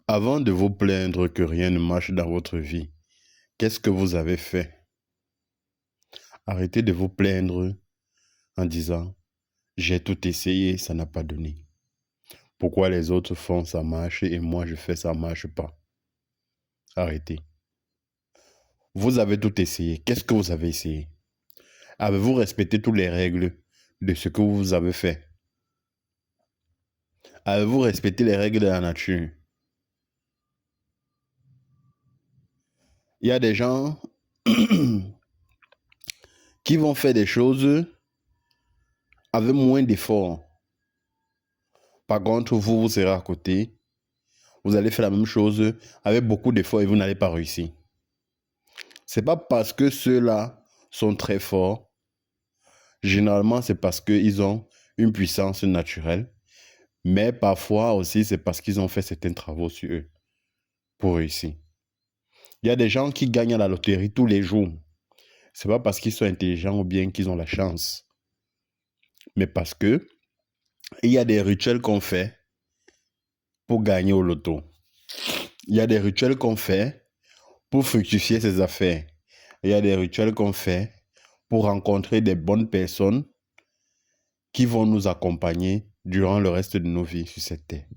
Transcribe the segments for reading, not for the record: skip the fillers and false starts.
Avant de vous plaindre que rien ne marche dans votre vie, qu'est-ce que vous avez fait? Arrêtez de vous plaindre en disant, j'ai tout essayé, ça n'a pas donné. Pourquoi les autres font, ça marche et moi je fais, ça marche pas? Arrêtez. Vous avez tout essayé. Qu'est-ce que vous avez essayé? Avez-vous respecté toutes les règles de ce que vous avez fait? Avez-vous respecté les règles de la nature? Il y a des gens qui vont faire des choses avec moins d'efforts. Par contre, vous serez à côté. Vous allez faire la même chose avec beaucoup d'efforts et vous n'allez pas réussir. C'est pas parce que ceux-là sont très forts. Généralement, c'est parce qu'ils ont une puissance naturelle. Mais parfois aussi, c'est parce qu'ils ont fait certains travaux sur eux pour réussir. Il y a des gens qui gagnent à la loterie tous les jours. C'est pas parce qu'ils sont intelligents ou bien qu'ils ont la chance. Mais parce que il y a des rituels qu'on fait pour gagner au loto. Il y a des rituels qu'on fait pour fructifier ses affaires. Il y a des rituels qu'on fait pour rencontrer des bonnes personnes qui vont nous accompagner durant le reste de nos vies sur cette terre.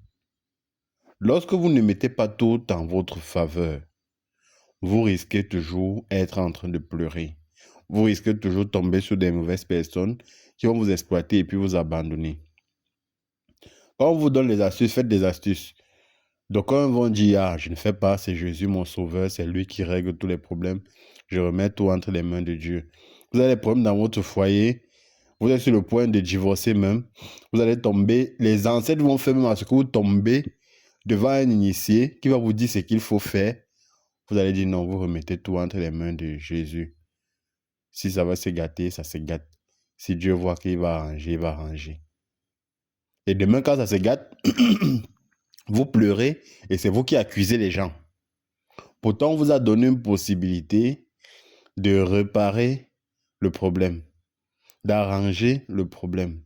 Lorsque vous ne mettez pas tout en votre faveur, vous risquez toujours d'être en train de pleurer. Vous risquez toujours de tomber sur des mauvaises personnes qui vont vous exploiter et puis vous abandonner. Quand on vous donne les astuces, faites des astuces. Donc, quand ils vont dire, ah, je ne fais pas, c'est Jésus mon sauveur, c'est lui qui règle tous les problèmes, je remets tout entre les mains de Dieu. Vous avez des problèmes dans votre foyer, vous êtes sur le point de divorcer même, vous allez tomber, les ancêtres vont faire même à ce que vous tombez devant un initié qui va vous dire ce qu'il faut faire. Vous allez dire non, vous remettez tout entre les mains de Jésus. Si ça va se gâter, ça se gâte. Si Dieu voit qu'il va arranger, il va arranger. Et demain, quand ça se gâte, vous pleurez et c'est vous qui accusez les gens. Pourtant, on vous a donné une possibilité de réparer le problème, d'arranger le problème,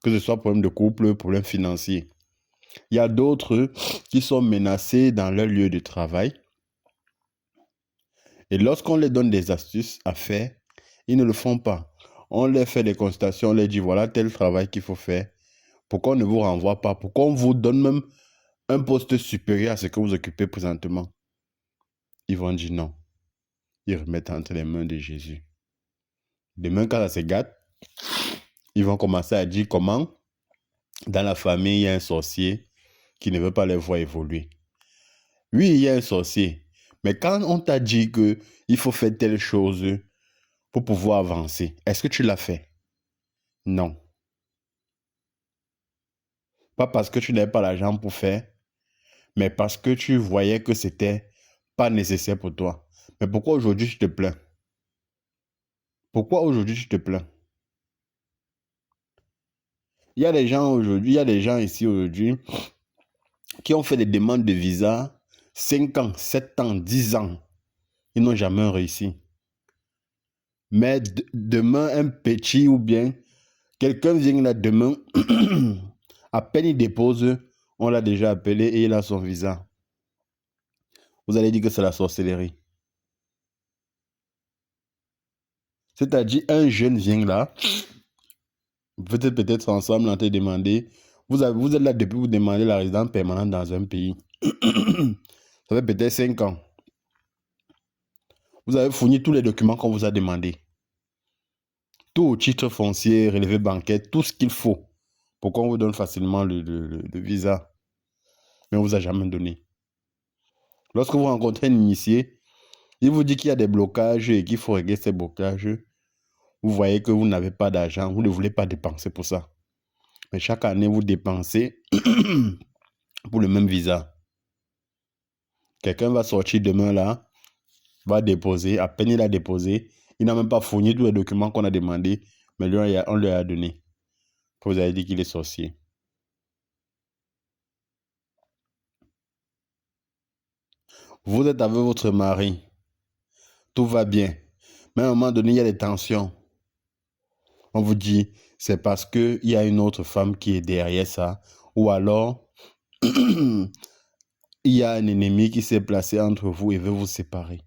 que ce soit problème de couple, problème financier. Il y a d'autres qui sont menacés dans leur lieu de travail. Et lorsqu'on leur donne des astuces à faire, ils ne le font pas. On leur fait des constatations, on leur dit voilà tel travail qu'il faut faire. Pourquoi on ne vous renvoie pas? Pourquoi on vous donne même un poste supérieur à ce que vous occupez présentement? Ils vont dire non. Ils remettent entre les mains de Jésus. Demain, quand ça se gâte, ils vont commencer à dire comment dans la famille, il y a un sorcier qui ne veut pas les voir évoluer. Oui, il y a un sorcier. Mais quand on t'a dit qu'il faut faire telle chose pour pouvoir avancer, est-ce que tu l'as fait? Non. Pas parce que tu n'avais pas l'argent pour faire, mais parce que tu voyais que c'était pas nécessaire pour toi. Mais pourquoi aujourd'hui tu te plains? Pourquoi aujourd'hui tu te plains? Il y a des gens aujourd'hui, il y a des gens ici aujourd'hui qui ont fait des demandes de visa 5 ans, 7 ans, 10 ans. Ils n'ont jamais réussi. Mais demain, un petit ou bien quelqu'un vient là demain, à peine il dépose, on l'a déjà appelé et il a son visa. Vous allez dire que c'est la sorcellerie. C'est-à-dire, un jeune vient là, vous êtes peut-être ensemble en train de demander, vous êtes là depuis vous demandez la résidence permanente dans un pays. Ça fait peut-être 5 ans. Vous avez fourni tous les documents qu'on vous a demandé. Tout au titre foncier, relevé bancaire, tout ce qu'il faut pour qu'on vous donne facilement le visa. Mais on ne vous a jamais donné. Lorsque vous rencontrez un initié, il vous dit qu'il y a des blocages et qu'il faut régler ces blocages. Vous voyez que vous n'avez pas d'argent, vous ne voulez pas dépenser pour ça. Mais chaque année, vous dépensez pour le même visa. Quelqu'un va sortir demain là, va déposer, à peine il a déposé, il n'a même pas fourni tous les documents qu'on a demandé, mais lui, on lui a donné. Vous avez dit qu'il est sorcier. Vous êtes avec votre mari, tout va bien. Mais à un moment donné, il y a des tensions. On vous dit, c'est parce qu'il y a une autre femme qui est derrière ça. Ou alors, il y a un ennemi qui s'est placé entre vous et veut vous séparer.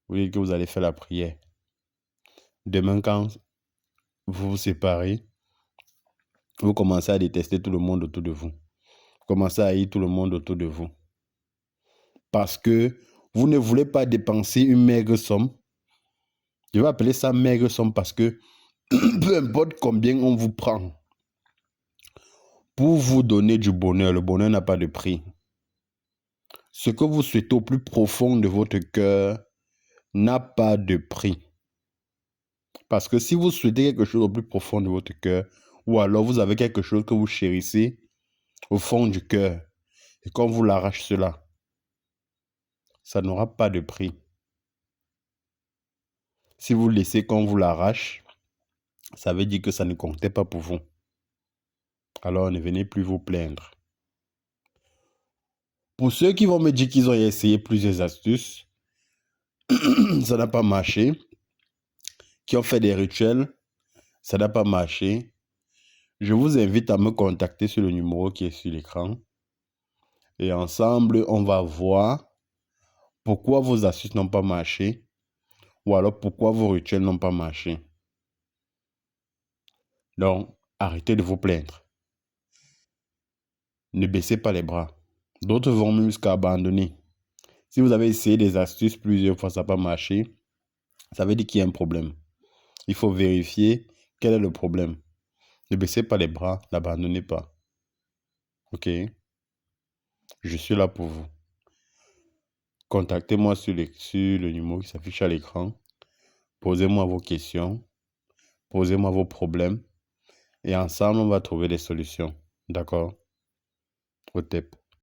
Vous dites que vous allez faire la prière. Demain, quand vous vous séparez, vous commencez à détester tout le monde autour de vous. Vous commencez à haïr tout le monde autour de vous. Parce que vous ne voulez pas dépenser une maigre somme. Je vais appeler ça maigre somme parce que peu importe combien on vous prend pour vous donner du bonheur, le bonheur n'a pas de prix. Ce que vous souhaitez au plus profond de votre cœur n'a pas de prix. Parce que si vous souhaitez quelque chose au plus profond de votre cœur, ou alors vous avez quelque chose que vous chérissez au fond du cœur, et qu'on vous l'arrache cela, ça n'aura pas de prix. Si vous laissez qu'on vous l'arrache, ça veut dire que ça ne comptait pas pour vous. Alors ne venez plus vous plaindre. Pour ceux qui vont me dire qu'ils ont essayé plusieurs astuces, ça n'a pas marché, qui ont fait des rituels, ça n'a pas marché, je vous invite à me contacter sur le numéro qui est sur l'écran. Et ensemble, on va voir pourquoi vos astuces n'ont pas marché ou alors pourquoi vos rituels n'ont pas marché. Donc, arrêtez de vous plaindre. Ne baissez pas les bras. D'autres vont même jusqu'à abandonner. Si vous avez essayé des astuces plusieurs fois, ça n'a pas marché, ça veut dire qu'il y a un problème. Il faut vérifier quel est le problème. Ne baissez pas les bras, n'abandonnez pas. Ok? Je suis là pour vous. Contactez-moi sur le numéro qui s'affiche à l'écran. Posez-moi vos questions. Posez-moi vos problèmes. Et ensemble, on va trouver des solutions. D'accord? Au TEP.